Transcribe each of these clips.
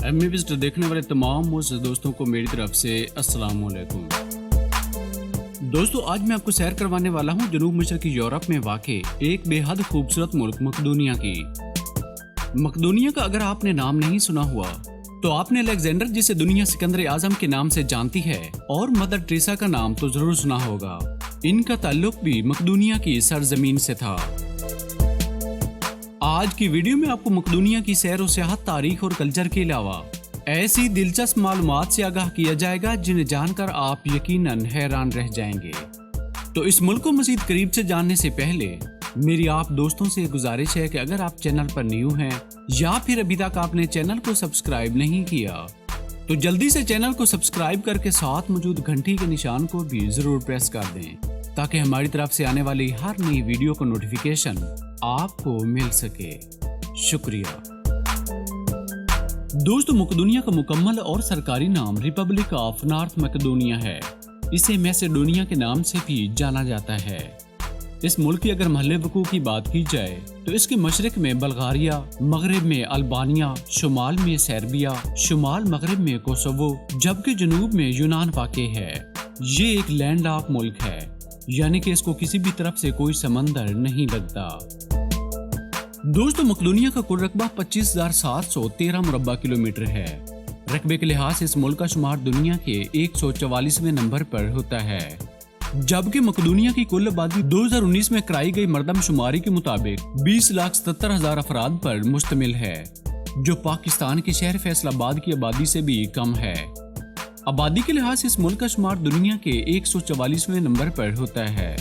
MA visitor देखने वाले तमाम मुझसे दोस्तों को मेरी तरफ से अस्सलाम वालेकुम। दोस्तों, आज मैं आपको सैर करवाने वाला हूँ जनूब मशरकी यूरोप में वाक़े एक बेहद खूबसूरत मुल्क मकदूनिया की। मकदूनिया का अगर आपने नाम नहीं सुना हुआ तो आपने अलेक्जेंडर, जिसे दुनिया सिकंदर आजम के नाम से जानती है, और मदर टेरेसा का नाम तो जरूर सुना होगा। इनका ताल्लुक भी मकदूनिया की सरजमीन से था। आज की वीडियो में आपको मकदूनिया की सैर और सियाहत, तारीख और कल्चर के अलावा ऐसी दिलचस्प मालूमात से आगाह किया जाएगा जिन्हें जानकर आप यकीनन हैरान रह जाएंगे। तो इस मुल्क को मज़ीद करीब से जानने से पहले मेरी आप दोस्तों से गुजारिश है कि अगर आप चैनल पर न्यू हैं या फिर अभी तक आपने चैनल को सब्सक्राइब नहीं किया तो जल्दी से चैनल को सब्सक्राइब करके साथ मौजूद घंटी के निशान को भी जरूर प्रेस कर दें ताकि हमारी तरफ से आने वाली हर नई वीडियो का नोटिफिकेशन आपको मिल सके। शुक्रिया। दोस्तों, मकदूनिया का मुकम्मल और सरकारी नाम रिपब्लिक ऑफ नॉर्थ मकदूनिया है। इसे मैसेडोनिया के नाम से भी जाना जाता है। इस मुल्क की अगर महल वकू की बात की जाए तो इसके मशरक में बल्गारिया, मगरब में अल्बानिया, शुमाल में सर्बिया, शुमाल मगरब में कोसोवो, जबकि जनूब में यूनान वाक़े है। ये एक लैंड ऑफ मुल्क है, यानी कि इसको किसी भी तरफ से कोई समंदर नहीं लगता। दोस्तों, मकदूनिया का कुल रकबा 25,713 मुरब्बा किलोमीटर है। रकबे के लिहाज से इस मुल्क का शुमार दुनिया के 144वें नंबर पर होता है, जबकि मकदूनिया की कुल आबादी 2019 में कराई गई मरदमशुमारी के मुताबिक 20,77,000 अफराद पर मुश्तमिल है, जो पाकिस्तान के शहर फैसलाबाद की आबादी से भी कम है। आबादी के लिहाज से इस मुल्क का शुमार दुनिया के 144वें नंबर पर होता है।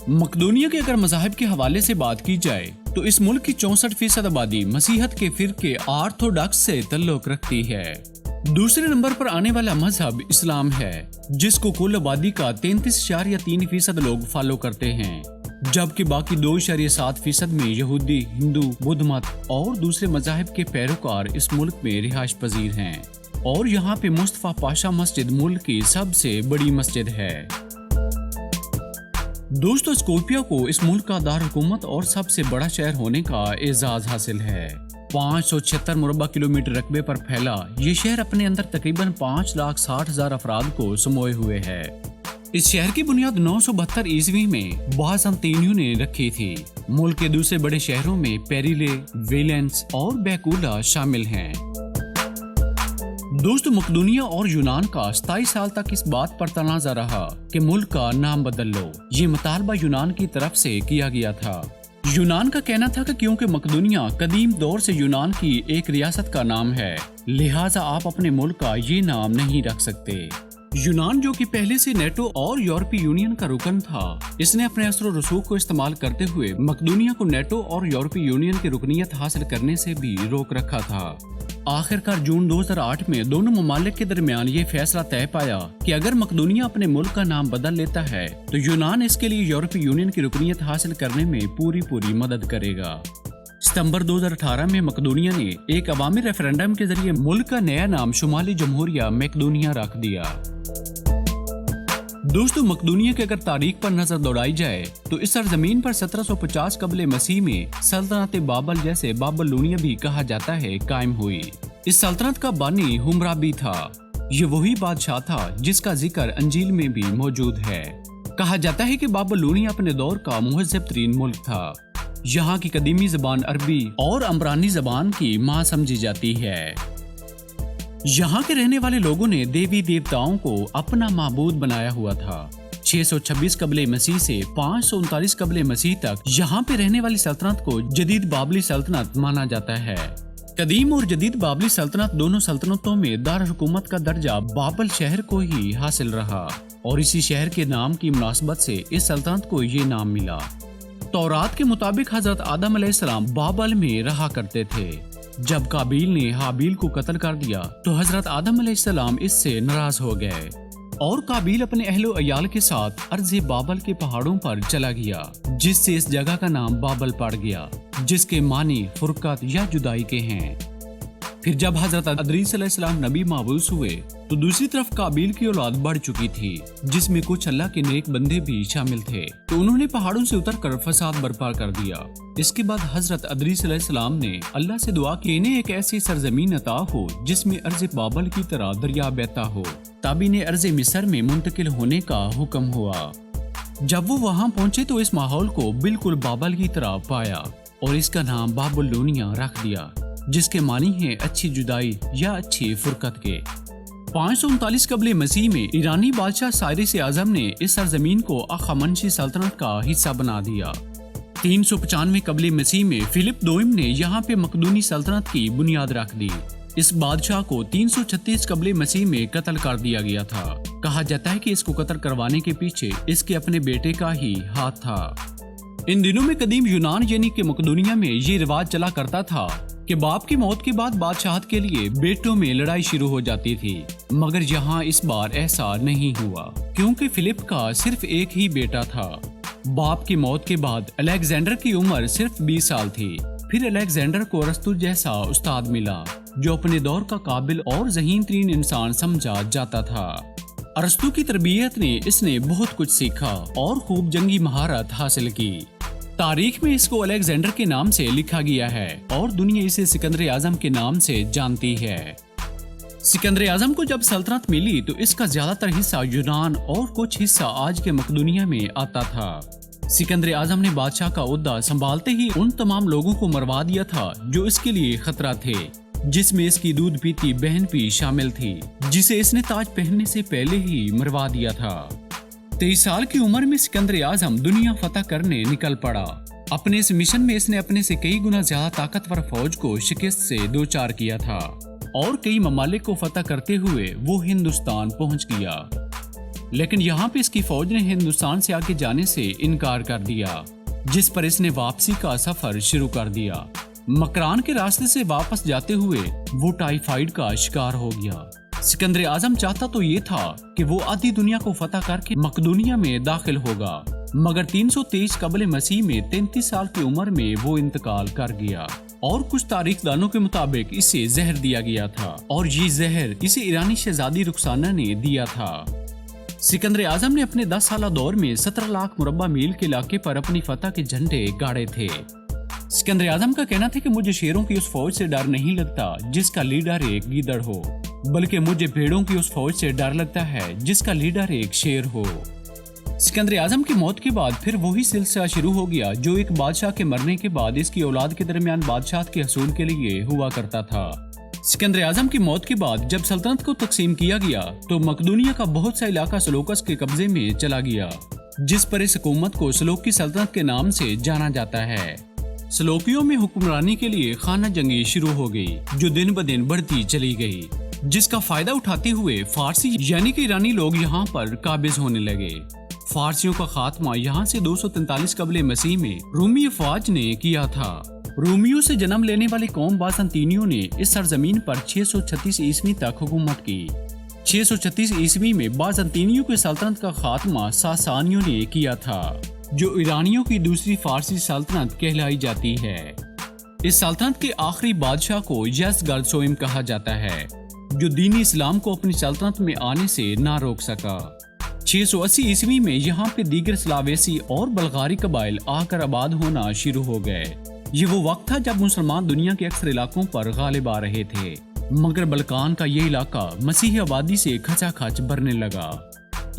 मकदूनिया के अगर मज़ाहिब के हवाले से बात की जाए तो इस मुल्क की 64% आबादी मसीहत के फिरके ऑर्थोडॉक्स से तल्लुक रखती है। दूसरे नंबर पर आने वाला मजहब इस्लाम है, जिसको कुल आबादी का 33.3% लोग फॉलो करते हैं, जबकि बाकी 2.7% में यहूदी, हिंदू, बुद्ध मत और दूसरे मज़ाहिब के पैरोकार इस मुल्क में रिहाइश पजीर हैं। और यहाँ पे मुस्तफा पाशा मस्जिद मुल्क की सबसे बड़ी मस्जिद है। दोस्तों, स्कोपिया को इस मुल्क का दार हुकूमत और सबसे बड़ा शहर होने का एजाज हासिल है। 576 मुरब्बा किलोमीटर रकबे पर फैला ये शहर अपने अंदर तकरीबन 5,60,000 अफराद को समोए हुए है। इस शहर की बुनियाद 972 ईस्वी में बाज़ंतीनियों ने रखी थी। मुल्क के दूसरे बड़े शहरों में पेरिले, वेलेंस और बैकूला शामिल हैं। दोस्तों, मकदूनिया और यूनान का 27 साल तक इस बात पर तनाज़ा रहा कि मुल्क का नाम बदल लो। ये मुतालबा यूनान की तरफ से किया गया था। यूनान का कहना था कि क्योंकि मकदूनिया कदीम दौर से यूनान की एक रियासत का नाम है, लिहाजा आप अपने मुल्क का ये नाम नहीं रख सकते। यूनान, जो कि पहले से नेटो और यूरोपीय यूनियन का रुकन था, इसने अपने असर और रसूख को इस्तेमाल करते हुए मकदूनिया को नेटो और यूरोपीय यूनियन की रुकनीत हासिल करने से भी रोक रखा था। आखिरकार जून 2008 में दोनों ममालिक के दरमियान ये फैसला तय पाया कि अगर मकदूनिया अपने मुल्क का नाम बदल लेता है तो यूनान इसके लिए यूरोपीय यूनियन की रुकनीत हासिल करने में पूरी मदद करेगा। सितंबर 2018 में मकदूनिया ने एक अवामी रेफरेंडम के जरिए मुल्क का नया नाम शुमाली जमहूरिया मकदूनिया रख दिया। दोस्तों, मकदूनिया की अगर तारीख पर नजर दौड़ाई जाए तो इस सरजमीन पर 1750 कबले मसीह में सल्तनत बाबल, जैसे बाबलोनिया भी कहा जाता है, कायम हुई। इस सल्तनत का बानी हुमराबी था। ये वही बादशाह था जिसका जिक्र अंजील में भी मौजूद है। कहा जाता है कि बाबलोनिया अपने दौर का मुहज़्ज़ब तरीन मुल्क था। यहाँ की कदीमी जबान अरबी और अमरानी जबान की माँ समझी जाती है। यहाँ के रहने वाले लोगों ने देवी देवताओं को अपना माबूद बनाया हुआ था। 626 कबले मसीह से 539 कबले मसीह तक यहाँ पे रहने वाली सल्तनत को जदीद बाबली सल्तनत माना जाता है। कदीम और जदीद बाबली सल्तनत दोनों सल्तनतों में दार हुकूमत का दर्जा बाबल शहर को ही हासिल रहा और इसी शहर के नाम की मुनासबत से इस सल्तनत को ये नाम मिला। तौरात के मुताबिक हजरत आदम अलैहिस्सलाम बाबल में रहा करते थे। जब काबिल ने हाबिल को कत्ल कर दिया तो हजरत आदम अलैहिस्सलाम इससे नाराज हो गए और काबिल अपने अहलो अयाल के साथ अर्ज़े बाबल के पहाड़ों पर चला गया, जिससे इस जगह का नाम बाबल पड़ गया, जिसके मानी फुरकत या जुदाई के हैं। फिर जब हजरत अदरीस अलैहिस्सलाम नबी माबूस हुए तो दूसरी तरफ काबिल की औलाद बढ़ चुकी थी, जिसमें कुछ अल्लाह के नेक बंदे भी शामिल थे। तो उन्होंने पहाड़ों से उतरकर फसाद बर्पा कर दिया। इसके बाद हजरत अदरीस अलैहिस्सलाम ने अल्लाह से दुआ की इन्हें एक ऐसी सरजमीन अता हो जिसमें अर्ज़ बाबल की तरह दरिया बहता हो। तब इन्हें अर्ज़ मिस्र में मुंतकिल होने का हुक्म हुआ। जब वो वहाँ पहुंचे तो इस माहौल को बिल्कुल बाबल की तरह पाया और इसका नाम बाबुलूनिया रख दिया, जिसके मानी है अच्छी जुदाई या अच्छी फुरकत के। 539 कबले मसीह में ईरानी बादशाह साइरस आज़म ने इस सरजमीन को अखामनशी सल्तनत का हिस्सा बना दिया। 395 कबले मसीह में फिलिप दोइम ने यहाँ पे मकदूनी सल्तनत की बुनियाद रख दी। इस बादशाह को 336 कबले मसीह में कत्ल कर दिया गया था। कहा जाता है कि इसको कत्ल करवाने के पीछे इसके अपने बेटे का ही हाथ था। इन दिनों में कदीम यूनान यानी कि मकदूनिया में ये रिवाज चला करता था कि बाप की मौत के बाद बादशाहत के लिए बेटों में लड़ाई शुरू हो जाती थी, मगर यहाँ इस बार ऐसा नहीं हुआ क्योंकि फिलिप का सिर्फ एक ही बेटा था। बाप की मौत के बाद अलेक्जेंडर की उम्र सिर्फ 20 साल थी। फिर अलेक्जेंडर को अरस्तु जैसा उस्ताद मिला जो अपने दौर का काबिल और ज़हीन तरीन इंसान समझा जाता था। अरस्तु की तरबियत ने इसने बहुत कुछ सीखा और खूब जंगी महारत हासिल की। तारीख में इसको अलेक्जेंडर के नाम से लिखा गया है और दुनिया इसे सिकंदर आज़म के नाम से जानती है। सिकंदर आज़म को जब सल्तनत मिली तो इसका ज्यादातर हिस्सा यूनान और कुछ हिस्सा आज के मकदूनिया में आता था। सिकंदर आज़म ने बादशाह का ओहदा संभालते ही उन तमाम लोगों को मरवा दिया था जो इसके लिए खतरा थे, जिसमें इसकी दूध पीती बहन भी शामिल थी, जिसे इसने ताज पहनने से पहले ही मरवा दिया था। 23 साल की उम्र में सिकंदर आज़म दुनिया फतह करने निकल पड़ा। अपने इस मिशन में इसने अपने से कई गुना ज्यादा ताकतवर फौज को शिकस्त से दो चार किया था और कई ममालिक को फतह करते हुए वो हिंदुस्तान पहुंच गया। लेकिन यहाँ पे इसकी फौज ने हिंदुस्तान से आगे जाने से इनकार कर दिया, जिस पर इसने वापसी का सफर शुरू कर दिया। मकरान के रास्ते से वापस जाते हुए वो टाइफाइड का शिकार हो गया। सिकंदर आज़म चाहता तो ये था कि वो आधी दुनिया को फतह करके मकदूनिया में दाखिल होगा, मगर 323 कबल मसीह में 33 साल की उम्र में वो इंतकाल कर गया और कुछ तारीखदानों के मुताबिक इसे जहर दिया गया था और ये जहर इसे ईरानी शहजादी रुखसाना ने दिया था। सिकंदर आज़म ने अपने 10 साला दौर में 17 लाख मुरब्बा मील के इलाके पर अपनी फतह के झंडे गाड़े थे। सिकंदर आज़म का कहना था कि मुझे शेरों की उस फौज से डर नहीं लगता जिसका लीडर एक गीदड़ हो, बल्कि मुझे भेड़ों की उस फौज से डर लगता है जिसका लीडर एक शेर हो। सिकंदर आज़म की मौत के बाद फिर वही सिलसिला शुरू हो गया जो एक बादशाह के मरने के बाद इसकी औलाद के दरमियान बादशाहत के हसूल के लिए हुआ करता था। सिकंदर आज़म की मौत के बाद जब सल्तनत को तकसीम किया गया तो मकदूनिया का बहुत सा इलाका सलोकस के कब्जे में चला गया, जिस पर इस हुकूमत को सलोकी सल्तनत के नाम से जाना जाता है। सलोकियों में हुक्मरानी के लिए खाना जंगी शुरू हो गई जो दिन ब दिन बढ़ती चली गई, जिसका फायदा उठाते हुए फारसी यानी कि ईरानी लोग यहाँ पर काबिज होने लगे। फारसियों का खात्मा यहाँ से 243 कबले मसीह में रूमी अफवाज ने किया था। रूमियों से जन्म लेने वाली कौम बाज़ंतीनियों ने इस सरजमीन पर 636 ईस्वी तक हुकूमत की। 636 ईस्वी में बाज़ंतीनियों की सल्तनत का खात्मा सासानियों ने किया था, जो ईरानियों की दूसरी फारसी सल्तनत कहलाई जाती है। इस सल्तनत के आखिरी बादशाह को यज़गर्द कहा जाता है, जो दीनी इस्लाम को अपनी सल्तनत में आने से ना रोक सका। 680 ईस्वी में यहाँ पे दीगर स्लावेसी और बल्गारी कबाइल आकर आबाद होना शुरू हो गए। ये वो वक्त था जब मुसलमान दुनिया के अक्सर इलाकों पर गालिब आ रहे थे, मगर बल्कान का ये इलाका मसीही आबादी से खचाखच भरने लगा।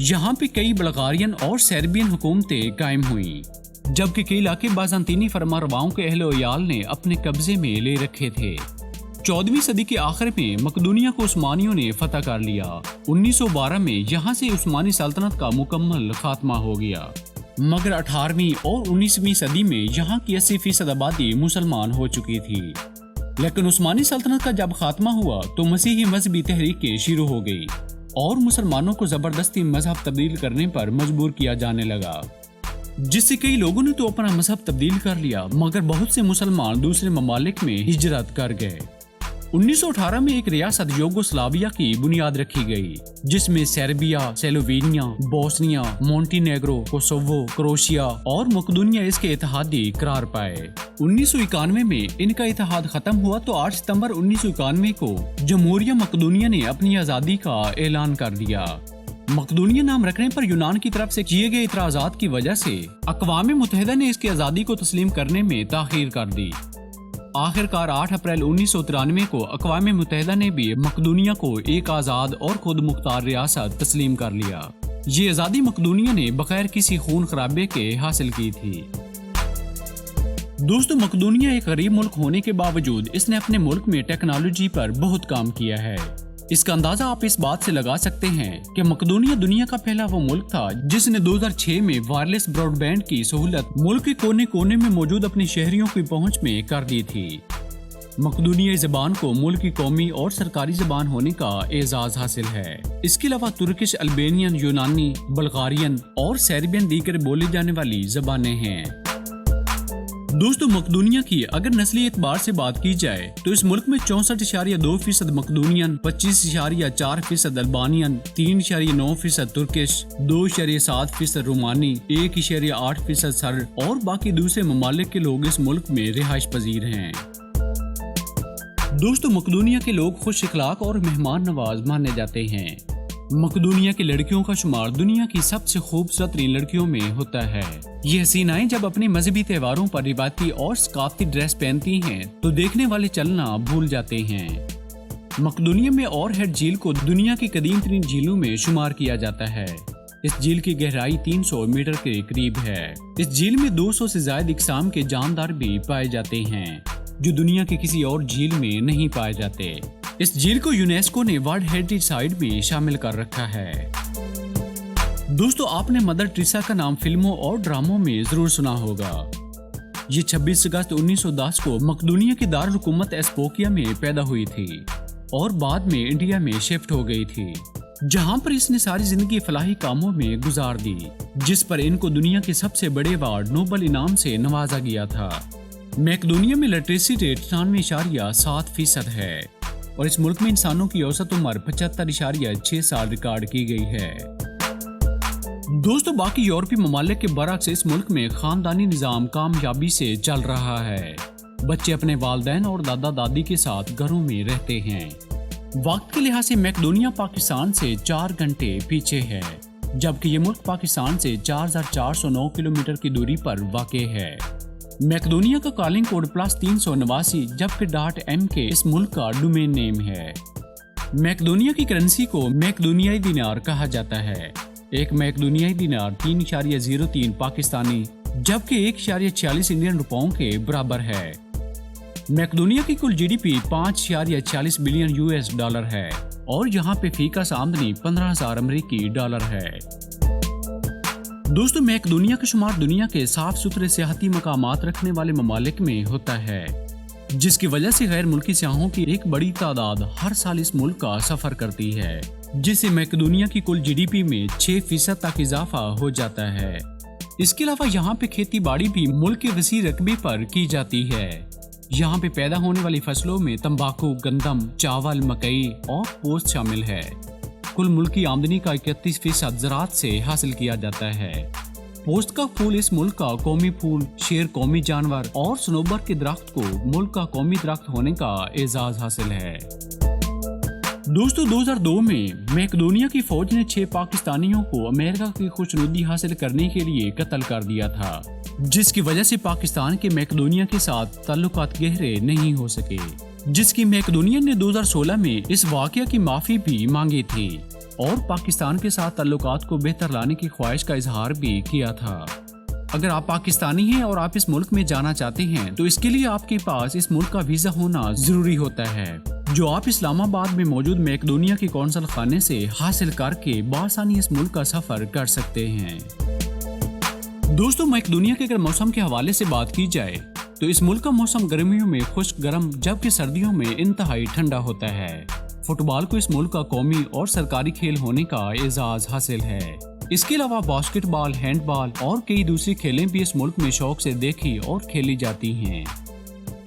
यहाँ पे कई बल्गारियन और सर्बियन हुकूमतें कायम हुई, जबकि कई इलाके बाज़ंतीनी फरमारवाओं के अहल-ओ-याल ने अपने कब्जे में ले रखे थे। 14वीं सदी के आखिर में मकदूनिया को उस्मानियों ने फतह कर लिया। 1912 में यहाँ से उस्मानी सल्तनत का मुकम्मल खात्मा हो गया, मगर 18वीं और 19वीं सदी में यहाँ की 80% आबादी मुसलमान हो चुकी थी। लेकिन उस्मानी सल्तनत का जब खात्मा हुआ तो मसीही मजहबी तहरीकें शुरू हो गई और मुसलमानों को जबरदस्ती मजहब तब्दील करने पर मजबूर किया जाने लगा, जिससे कई लोगों ने तो अपना मजहब तब्दील कर लिया, मगर बहुत से मुसलमान दूसरे ममालिक में हिजरत कर गए। 1918 में एक रियासत यूगोस्लाविया की बुनियाद रखी गई, जिसमें Serbia, Slovenia, Bosnia, मोंटीनेग्रो, Kosovo, Croatia और मकदूनिया इसके इत्तेहादी करार पाए। 1991 में इनका इत्तेहाद खत्म हुआ तो 8 सितंबर 1991 को जमहूरिया मकदूनिया ने अपनी आजादी का ऐलान कर दिया। मकदूनिया नाम रखने पर यूनान की तरफ से किए गए इतराजात की वजह से अक़वाम मुत्तहिदा ने इसकी आजादी को तस्लीम करने में ताख़ीर कर दी। आखिरकार 8 अप्रैल 1993 को अक़वाम मुत्तहिदा ने भी मकदूनिया को एक आज़ाद और खुद मुख्तार रियासत तस्लीम कर लिया। ये आज़ादी मकदूनिया ने बगैर किसी खून खराबे के हासिल की थी। दोस्तों, मकदूनिया एक गरीब मुल्क होने के बावजूद इसने अपने मुल्क में टेक्नोलॉजी पर बहुत काम किया है। इसका अंदाजा आप इस बात से लगा सकते हैं कि मकदूनिया दुनिया का पहला वो मुल्क था जिसने 2006 में वायरलेस ब्रॉडबैंड की सहूलत मुल्क के कोने कोने में मौजूद अपने शहरियों की पहुंच में कर दी थी। मकदूनियाई ज़बान को मुल्क की कौमी और सरकारी ज़बान होने का एजाज़ हासिल है। इसके अलावा तुर्किश, अल्बेनियन, यूनानी, बल्गारियन और सर्बियन दीगर बोली जाने वाली ज़बानें हैं। दोस्तों, मकदूनिया की अगर नस्ली एतबार से बात की जाए तो इस मुल्क में 64.2% मकदूनियन, 25.4% अल्बानियन, 3.9% तुर्किश, 2.7% रोमानी, 1.8% सर्ब और बाकी दूसरे ममालिक के लोग इस मुल्क में रिहाइश पजीर हैं। दोस्तों, मकदूनिया के लोग खुश अखलाक और मेहमान नवाज माने जाते हैं। मकदूनिया की लड़कियों का शुमार दुनिया की सबसे खूबसूरत लड़कियों में होता है। ये हसीनाएं जब अपने मजहबी त्योहारों पर रिवायती और सकाफती ड्रेस पहनती हैं तो देखने वाले चलना भूल जाते हैं। मकदूनिया में और हेड झील को दुनिया की कदीम तरीन झीलों में शुमार किया जाता है। इस झील की गहराई 300 मीटर के करीब है। इस झील में 200 से ज्यादा इकसाम के जानदार भी पाए जाते हैं जो दुनिया की किसी और झील में नहीं पाए जाते। इस झील को यूनेस्को ने वर्ल्ड हेरिटेज साइट में शामिल कर रखा है। दोस्तों, आपने मदर टेरेसा का नाम फिल्मों और ड्रामों में जरूर सुना होगा। ये 26 अगस्त 1910 को मकदूनिया की दारुल हुकूमत एस्पोकिया में पैदा हुई थी और बाद में इंडिया में शिफ्ट हो गई थी, जहां पर इसने सारी जिंदगी फलाही कामों में गुजार दी, जिस पर इनको दुनिया के सबसे बड़े अवार्ड नोबल इनाम से नवाजा गया था। मकदूनिया में लिटरेसी रेट 93.7% है और इस मुल्क में इंसानों की औसत उम्र 75.6 साल रिकॉर्ड की गई है। दोस्तों, बाकी यूरोपीय ममालिक के बरअक्स इस मुल्क में खानदानी निज़ाम कामयाबी से चल रहा है। बच्चे अपने वालिदैन और दादा दादी के साथ घरों में रहते हैं। वक्त के लिहाज से मकदूनिया पाकिस्तान से 4 घंटे पीछे है, जबकि ये मुल्क पाकिस्तान से 4409 किलोमीटर की दूरी पर वाक़ है। मकदूनिया का कॉलिंग कोड +389 जबकि .m के इस मुल्क का डोमेन नेम है। मकदूनिया की करेंसी को मकदूनियाई दिनार कहा जाता है। एक मकदूनियाई दिनार 3.03 पाकिस्तानी जबकि 1.46 इंडियन रुपयों के बराबर है। मकदूनिया की कुल GDP 5.46 बिलियन $US है और यहाँ पे फीकस आमदनी 15,000 अमेरिकी डॉलर है। दोस्तों, मकदूनिया का शुमार दुनिया के साफ सुथरे सियाहती मकामात रखने वाले ममालिक में होता है, जिसकी वजह से गैर मुल्की सियाहों की एक बड़ी तादाद हर साल इस मुल्क का सफर करती है, जिससे मकदूनिया की कुल GDP में 6% तक इजाफा हो जाता है। इसके अलावा यहाँ पे खेती बाड़ी भी मुल्क के वसी रकबे पर की जाती है। यहाँ पे पैदा होने वाली फसलों में तंबाकू, गंदम, चावल, मकई और पोस्त शामिल है। कुल मुल्क की आमदनी का 31% ज़राअत से हासिल किया जाता है। पोस्त का फूल इस मुल्क का कौमी फूल, शेर कौमी जानवर और सनोबर के दरख्त को मुल्क का कौमी दरख्त होने का एजाज हासिल है। दोस्तों, 2002 में मकदूनिया की फौज ने 6 पाकिस्तानियों को अमेरिका की खुशनुदी हासिल करने के लिए कत्ल कर दिया था, जिसकी वजह से पाकिस्तान के मकदूनिया के साथ ताल्लुकात गहरे नहीं हो सके, जिसकी मकदूनिया ने 2016 में इस वाक़या की माफ़ी भी मांगी थी और पाकिस्तान के साथ ताल्लुकात को बेहतर लाने की ख्वाहिश का इजहार भी किया था। अगर आप पाकिस्तानी हैं और आप इस मुल्क में जाना चाहते हैं तो इसके लिए आपके पास इस मुल्क का वीज़ा होना ज़रूरी होता है, जो आप इस्लामाबाद में मौजूद मकदूनिया के कौंसल खाने से हासिल करके बआसानी इस मुल्क का सफ़र कर सकते हैं। दोस्तों, मकदूनिया के अगर मौसम के हवाले से बात की जाए तो इस मुल्क का मौसम गर्मियों में खुश्क गर्म जबकि सर्दियों में इंतहाई ठंडा होता है। फुटबॉल को इस मुल्क का कौमी और सरकारी खेल होने का एजाज हासिल है। इसके अलावा बास्केटबॉल, हैंडबॉल और कई दूसरी खेलें भी इस मुल्क में शौक से देखी और खेली जाती हैं।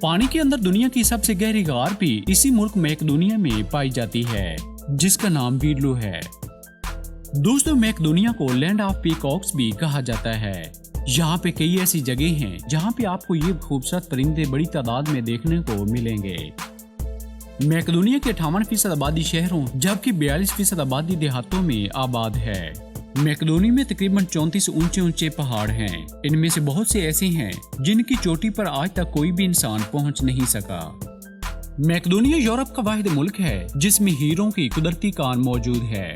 पानी के अंदर दुनिया की सबसे गहरी गार भी इसी मुल्क मैकेडोनिया में पाई जाती है, जिसका नाम बीडलो है। दोस्तों, मैकेडोनिया को लैंड ऑफ पीकॉक्स भी कहा जाता है। यहाँ पे कई ऐसी जगह हैं जहाँ पे आपको ये खूबसूरत परिंदे बड़ी तादाद में देखने को मिलेंगे। मैकेडोनिया के 58% आबादी शहरों जबकि 42% आबादी देहातों में आबाद है। मैकेडोनिया में तकरीबन 34 ऊंचे ऊंचे पहाड़ हैं। इनमें से बहुत से ऐसे हैं जिनकी चोटी पर आज तक कोई भी इंसान पहुंच नहीं सका। मैकेडोनिया यूरोप का वाहिद मुल्क है जिसमें हीरों की कुदरती कान मौजूद है।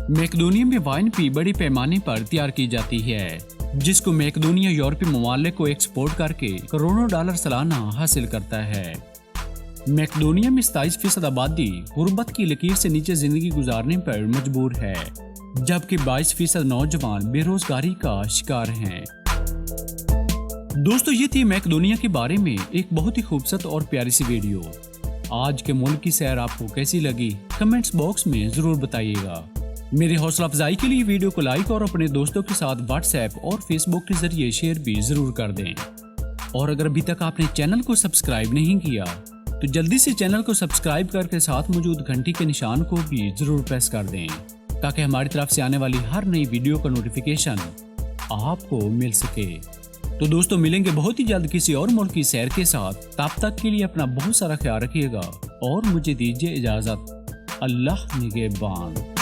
मैकेडोनिया में वाइन भी बड़े पैमाने पर तैयार की जाती है, जिसको मैकेडोनिया यूरोपीय ममालिक को एक्सपोर्ट करके करोड़ों डॉलर सालाना हासिल करता है। मैकेडोनिया में 27% आबादी गुर्बत की लकीर से नीचे जिंदगी गुजारने पर मजबूर है, जबकि 22% नौजवान बेरोजगारी का शिकार हैं। दोस्तों, ये थी मैकेडोनिया के बारे में एक बहुत ही खूबसूरत और प्यारी सी वीडियो। आज के मुल्क की सैर आपको कैसी लगी कमेंट्स बॉक्स में जरूर बताइएगा। मेरी हौसला अफजाई के लिए वीडियो को लाइक और अपने दोस्तों के साथ व्हाट्सएप और फेसबुक के जरिए शेयर भी जरूर कर दें। और अगर अभी तक आपने चैनल को सब्सक्राइब नहीं किया तो जल्दी से चैनल को सब्सक्राइब करके साथ मौजूद घंटी के निशान को भी जरूर प्रेस कर दें, ताकि हमारी तरफ से आने वाली हर नई वीडियो का नोटिफिकेशन आपको मिल सके। तो दोस्तों, मिलेंगे बहुत ही जल्द किसी और मुल्क की सैर के साथ। तब तक के लिए अपना बहुत सारा ख्याल रखिएगा और मुझे दीजिए इजाजत। अल्लाह निगहबान।